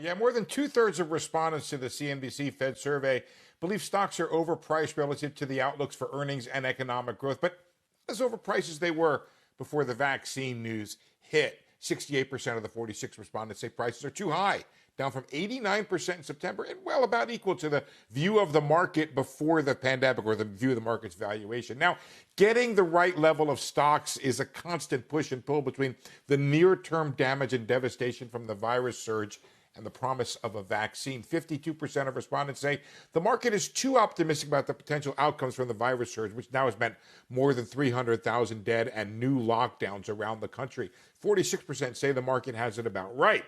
Yeah, more than two-thirds of respondents to the CNBC Fed Survey believe stocks are overpriced relative to the outlooks for earnings and economic growth, but as overpriced as they were before the vaccine news hit. 68% of the 46 respondents say prices are too high, down from 89% in September, and well about equal to the view of the market before the pandemic, or the view of the market's valuation. Now, getting the right level of stocks is a constant push and pull between the near-term damage and devastation from the virus surge and the promise of a vaccine. 52% of respondents say the market is too optimistic about the potential outcomes from the virus surge, which now has meant more than 300,000 dead and new lockdowns around the country. 46% say the market has it about right.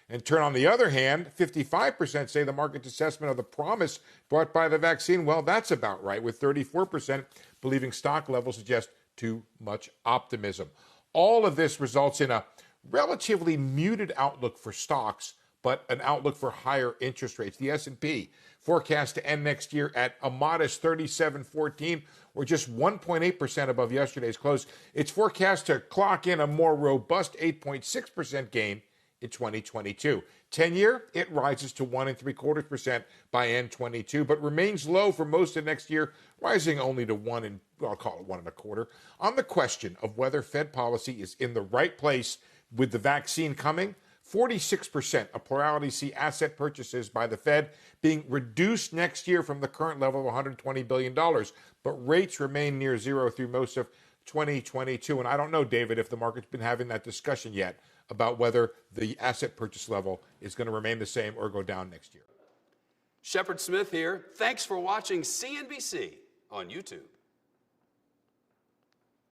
And turn on the other hand, 55% say the market's assessment of the promise brought by the vaccine, well, that's about right, with 34% believing stock levels suggest too much optimism. All of this results in a relatively muted outlook for stocks, but an outlook for higher interest rates. The S&P forecast to end next year at a modest 37.14, or just 1.8% above yesterday's close. It's forecast to clock in a more robust 8.6% gain in 2022. 10-year, it rises to 1.75% by end 22, but remains low for most of next year, rising only to I'll call it 1.25. On the question of whether Fed policy is in the right place with the vaccine coming, 46% of plurality see asset purchases by the Fed being reduced next year from the current level of $120 billion, but rates remain near zero through most of 2022. And I don't know, David, if the market's been having that discussion yet about whether the asset purchase level is going to remain the same or go down next year. Shepard Smith here. Thanks for watching CNBC on YouTube.